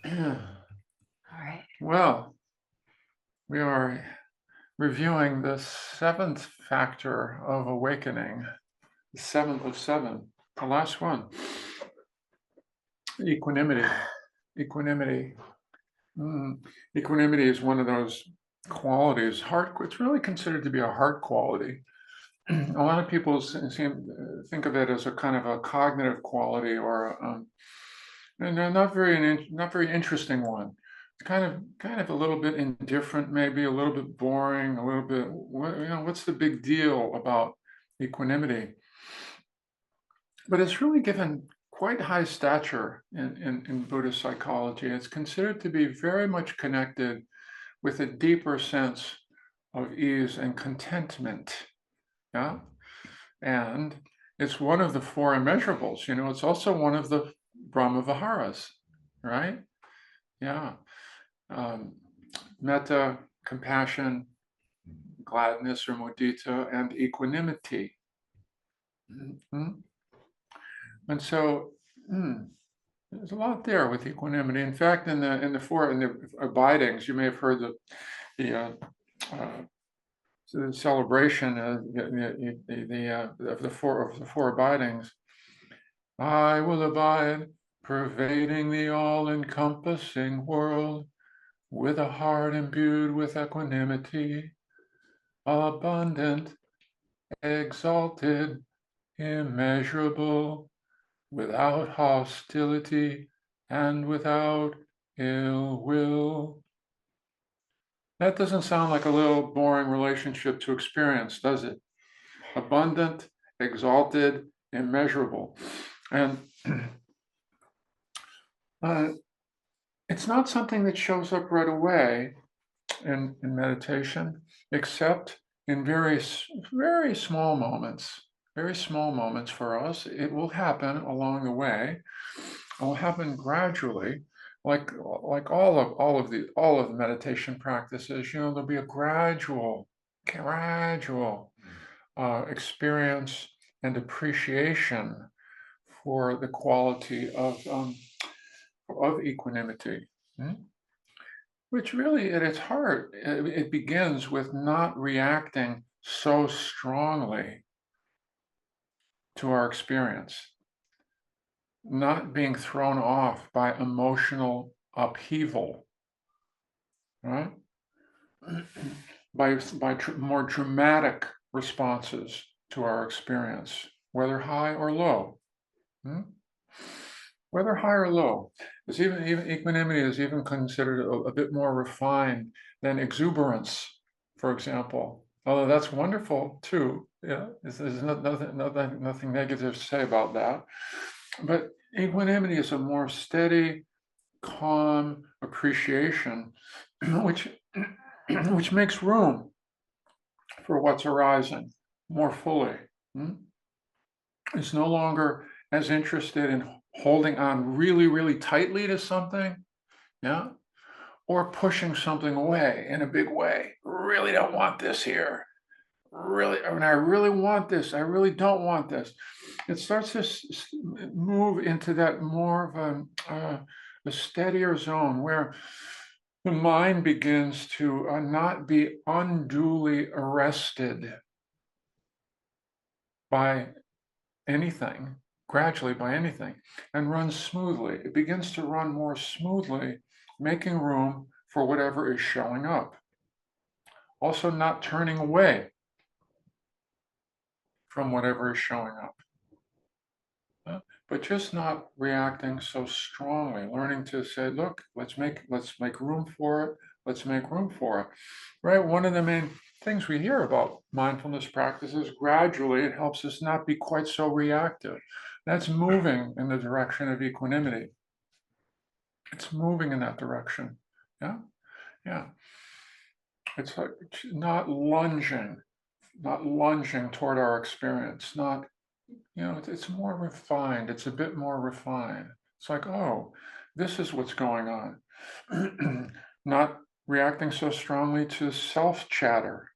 All right. Well, we are reviewing the seventh factor of awakening, the seventh of seven, the last one, equanimity. Equanimity. Mm. Equanimity is one of those qualities. Heart. It's really considered to be a heart quality. A lot of people think of it as a kind of a cognitive quality or and a not very interesting one. It's kind of a little bit indifferent, maybe a little bit boring, a little bit. What's the big deal about equanimity? But it's really given quite high stature in Buddhist psychology. It's considered to be very much connected with a deeper sense of ease and contentment. Yeah. And it's one of the four immeasurables. It's also one of the Brahma Viharas, right? Yeah. Um, Metta, compassion, gladness or mudita, and equanimity. Mhm. And so there's a lot there with equanimity. In fact, in the abidings, you may have heard the uh, the celebration of the four abidings. I will abide, pervading the all-encompassing world, with a heart imbued with equanimity, abundant, exalted, immeasurable, without hostility and without ill will. That doesn't sound like a little boring relationship to experience, does it? Abundant, exalted, immeasurable. And uh, it's not something that shows up right away in meditation, except in very very small moments for us. It will happen along the way. It will happen gradually, like all of the meditation practices. There'll be a gradual experience and appreciation for the quality of equanimity. Hmm? Which really, at its heart, it begins with not reacting so strongly to our experience, not being thrown off by emotional upheaval, right? by more dramatic responses to our experience, whether high or low. Hmm? Whether high or low, even equanimity is even considered a bit more refined than exuberance, for example. Although that's wonderful too. Yeah, there's nothing negative to say about that. But equanimity is a more steady, calm appreciation, which which makes room for what's arising more fully. Hmm? It's no longer as interested in holding on really tightly to something, yeah, or pushing something away in a big way. Really don't want this here. Really, I mean, I really want this. I really don't want this. It starts to move into that more of a steadier zone where the mind begins to not be unduly arrested by anything, gradually by anything, and runs smoothly. It begins to run more smoothly, making room for whatever is showing up. Also, not turning away from whatever is showing up, but just not reacting so strongly. Learning to say, "Look, let's make room for it. Let's make room for it." Right. One of the main things we hear about mindfulness practices gradually it helps us not be quite so reactive. That's moving in the direction of equanimity. It's moving in that direction. Yeah. Yeah. It's like not lunging toward our experience, not it's more refined. It's a bit more refined. It's like, oh, this is what's going on. Not reacting so strongly to self chatter,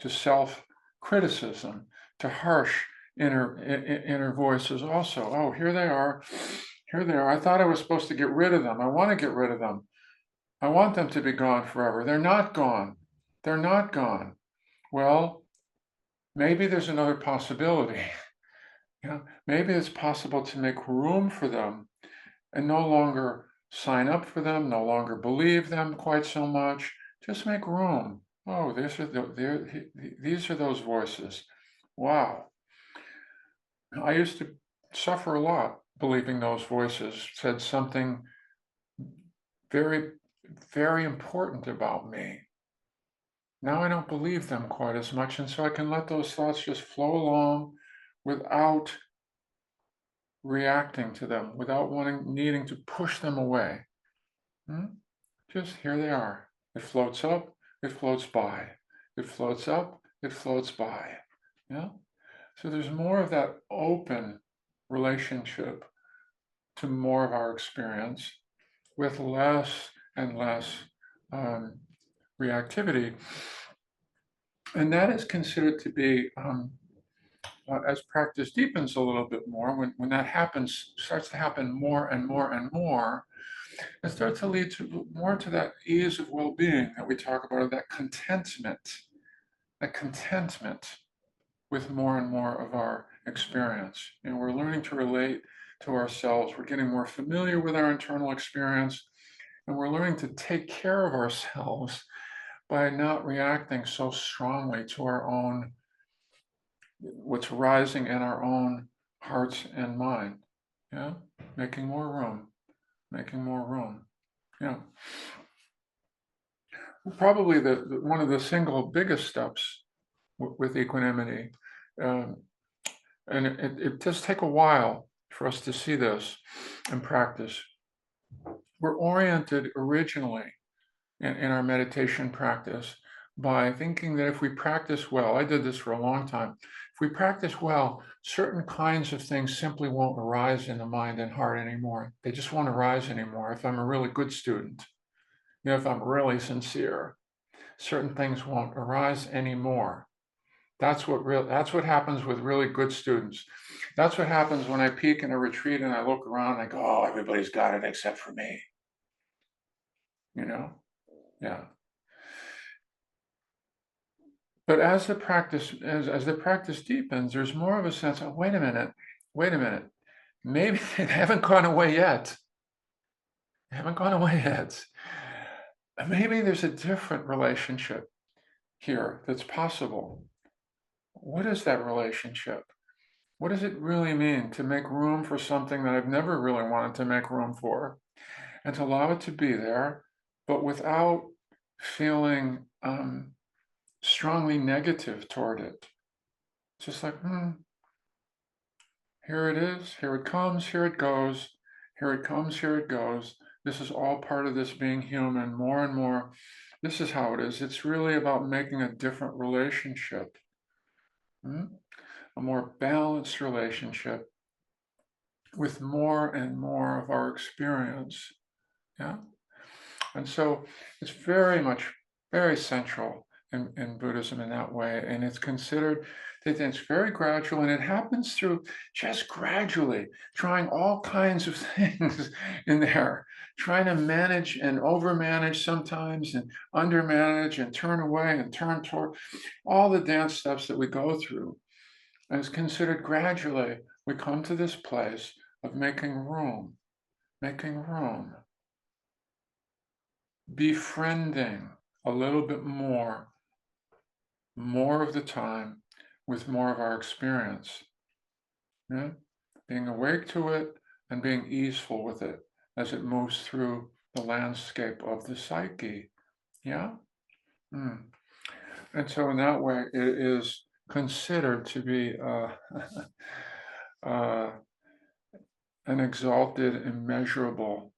to self criticism, to harsh inner voices. Also, oh, here they are. Here they are. I thought I was supposed to get rid of them. I want to get rid of them. I want them to be gone forever. They're not gone. They're not gone. Well, maybe there's another possibility. Maybe it's possible to make room for them and no longer sign up for them, no longer believe them quite so much. Just make room. Oh, these are those voices. Wow. I used to suffer a lot believing those voices said something very, very important about me. Now I don't believe them quite as much, and so I can let those thoughts just flow along without reacting to them, without needing to push them away. Just here they are. It floats up, it floats by. It floats up, it floats by. Yeah. So there's more of that open relationship to more of our experience with less and less reactivity. And that is considered to be, as practice deepens a little bit more, when that happens, starts to happen more and more and more, it starts to lead to more to that ease of well-being that we talk about, or that contentment with more and more of our experience. And we're learning to relate to ourselves. We're getting more familiar with our internal experience, and we're learning to take care of ourselves by not reacting so strongly to our own, what's rising in our own hearts and mind. Yeah, making more room, making more room. Yeah. Probably one of the single biggest steps with equanimity, um, and it does take a while for us to see this in practice. We're oriented originally in our meditation practice by thinking that if we practice well, I did this for a long time, if we practice well, certain kinds of things simply won't arise in the mind and heart anymore. They just won't arise anymore. If I'm a really good student, if I'm really sincere, certain things won't arise anymore. That's what happens with really good students. That's what happens when I peek in a retreat and I look around and I go, oh, everybody's got it except for me. Yeah. But as the practice deepens, there's more of a sense of, wait a minute, maybe they haven't gone away yet. They haven't gone away yet. Maybe there's a different relationship here that's possible. What is that relationship? What does it really mean to make room for something that I've never really wanted to make room for, and to allow it to be there, but without feeling strongly negative toward it? Just like, here it is, here it comes, here it goes, here it comes, here it goes. This is all part of this being human, more and more. This is how it is. It's really about making a different relationship, a more balanced relationship with more and more of our experience. Yeah. And so it's very central in Buddhism in that way. And it's considered that it's very gradual, and it happens through just gradually trying all kinds of things in there, trying to manage and overmanage sometimes, and undermanage and turn away and turn toward, all the dance steps that we go through. And it's considered gradually we come to this place of making room, befriending a little bit more of the time with more of our experience. Yeah? Being awake to it and being easeful with it as it moves through the landscape of the psyche. Yeah? And so in that way, it is considered to be an exalted, immeasurable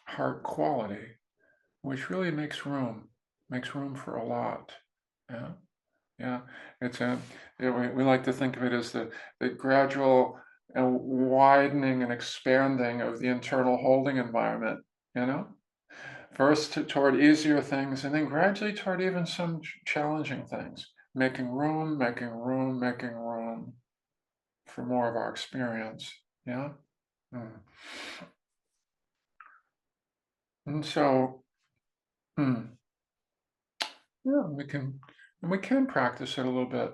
heart quality, which really makes room for a lot. Yeah. It's we like to think of it as the gradual and widening and expanding of the internal holding environment. First toward easier things, and then gradually toward even some challenging things. Making room for more of our experience. Yeah. Mm. And so, mm, yeah, we can practice it a little bit.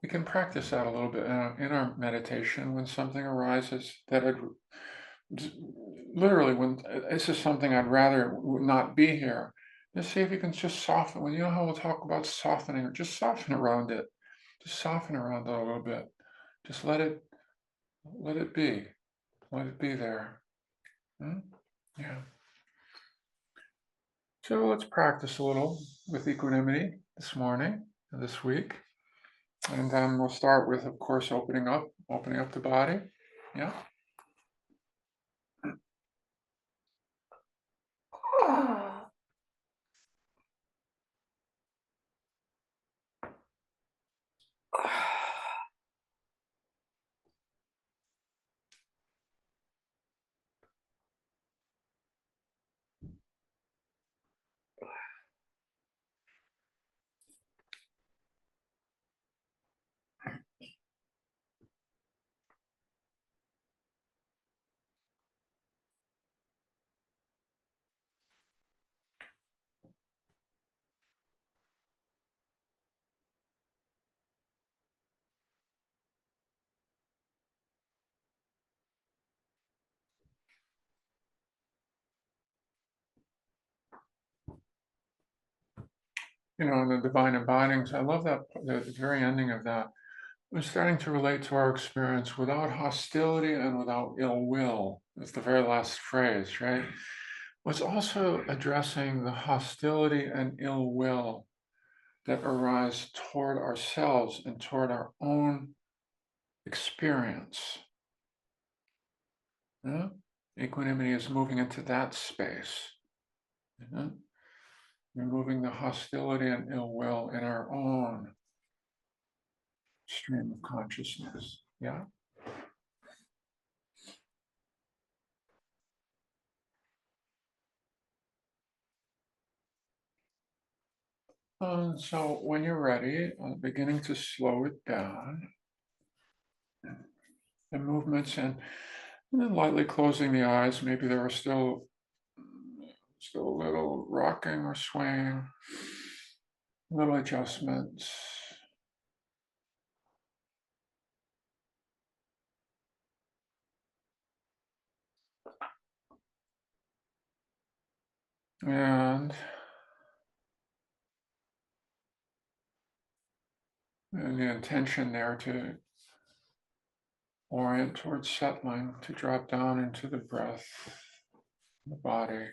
We can practice that a little bit in our meditation when something arises that d- literally when this is something I'd rather not be here. Just see if you can just soften. When you know how we'll talk about softening, or just soften around it. Just soften around it a little bit. Just let it be. Let it be there. Hmm? Yeah. So let's practice a little with equanimity this morning, this week. And then we'll start with, of course, opening up the body. Yeah. You know, in the divine embodings, I love that the very ending of that. We're starting to relate to our experience without hostility and without ill will. That's the very last phrase, right? Was also addressing the hostility and ill will that arise toward ourselves and toward our own experience. Yeah? Equanimity is moving into that space, yeah? Removing the hostility and ill will in our own stream of consciousness. Yeah. So when you're ready, beginning to slow it down, the movements, and then lightly closing the eyes. Maybe there are still a little rocking or swaying, little adjustments. And the intention there to orient towards settling, to drop down into the breath, the body.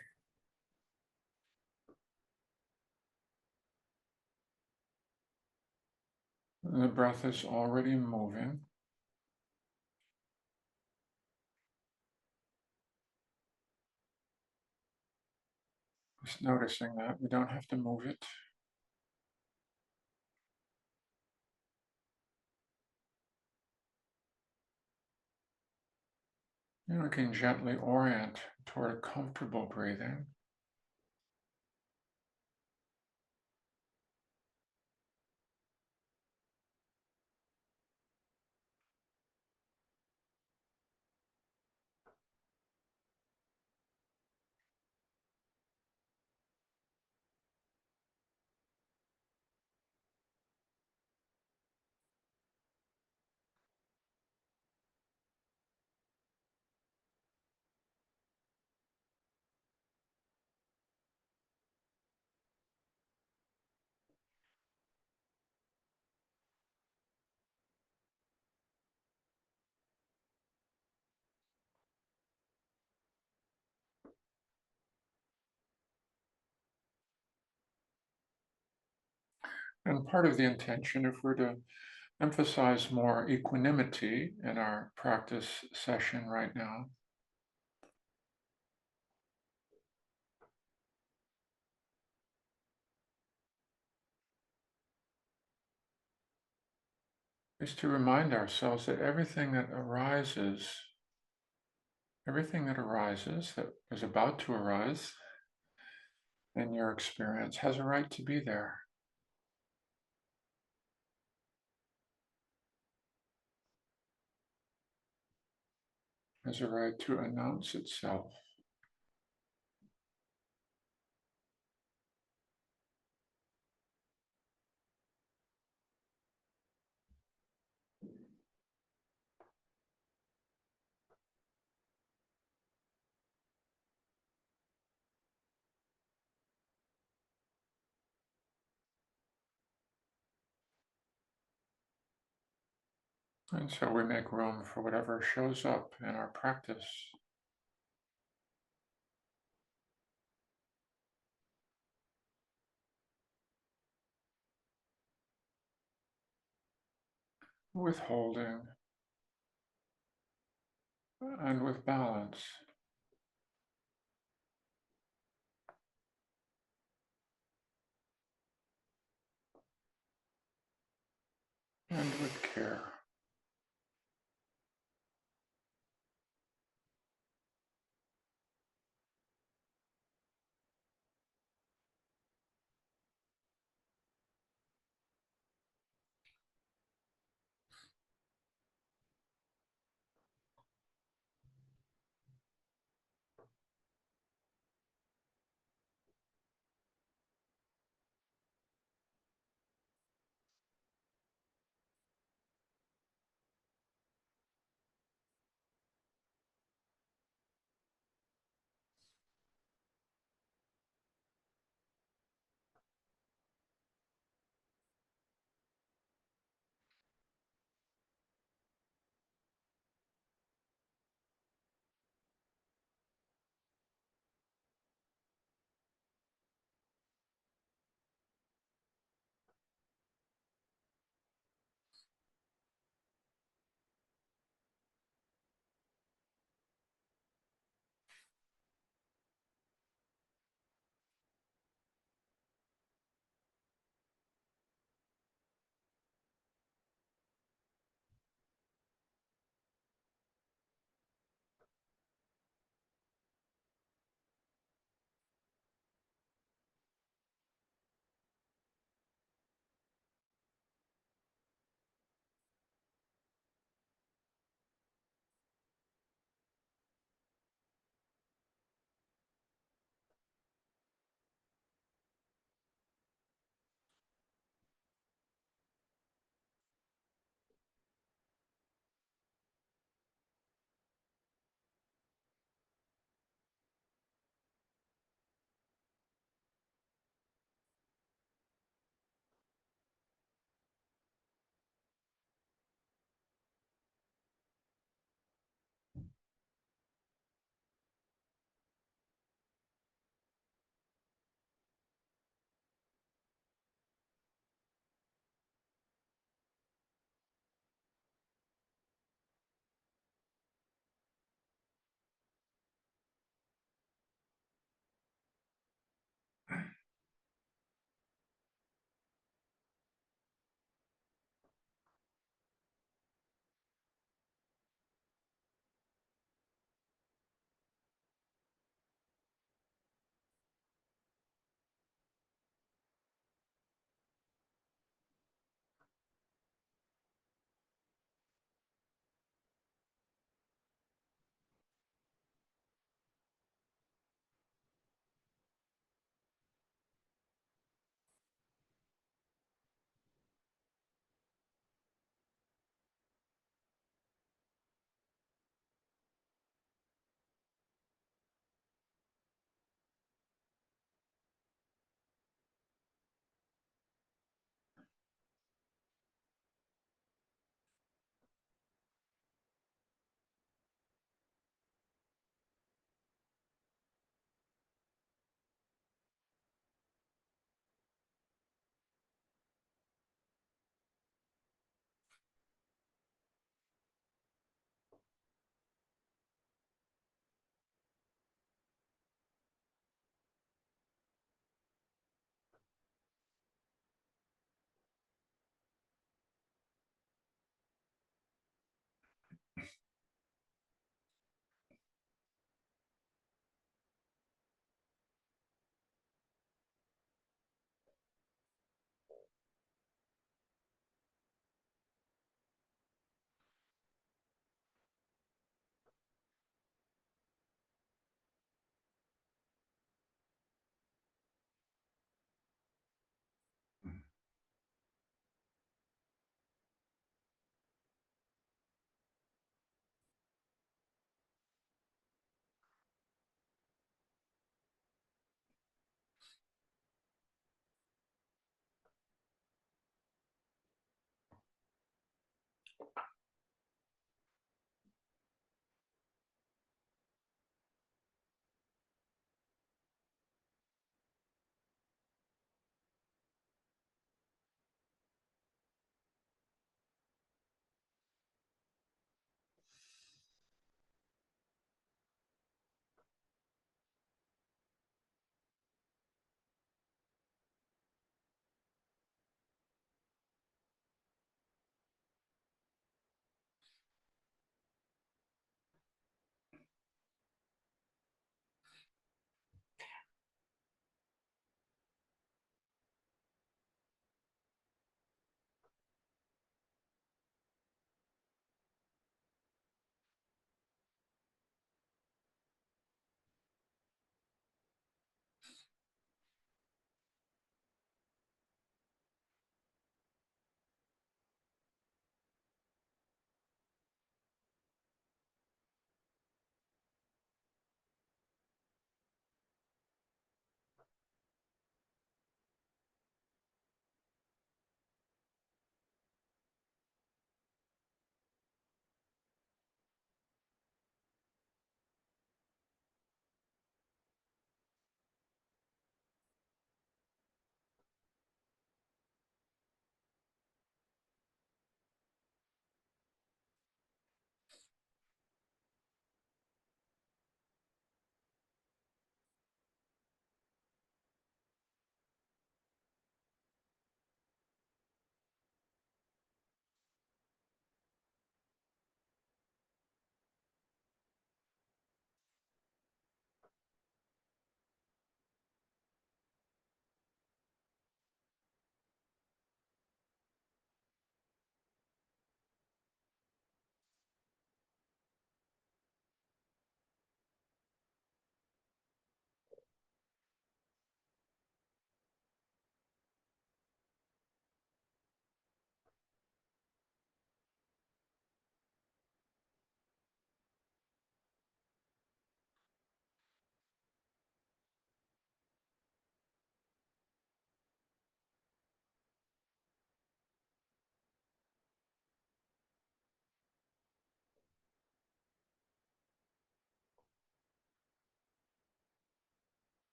The breath is already moving. Just noticing that we don't have to move it. We can gently orient toward a comfortable breathing. And part of the intention, if we're to emphasize more equanimity in our practice session right now, is to remind ourselves that everything that arises, that is about to arise in your experience, has a right to be there. has a right to announce itself. And so we make room for whatever shows up in our practice with holding and with balance and with care.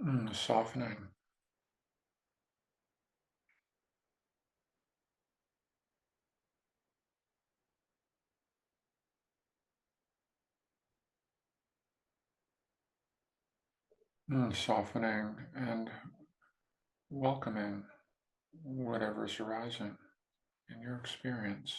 Softening. Softening and welcoming whatever's arising in your experience.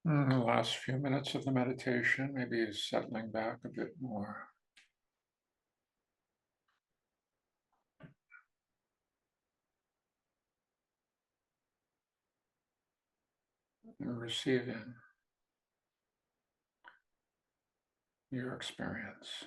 The last few minutes of the meditation, maybe settling back a bit more and receiving your experience.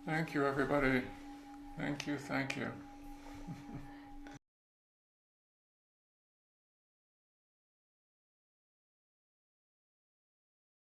Thank you, everybody. Thank you. Thank you.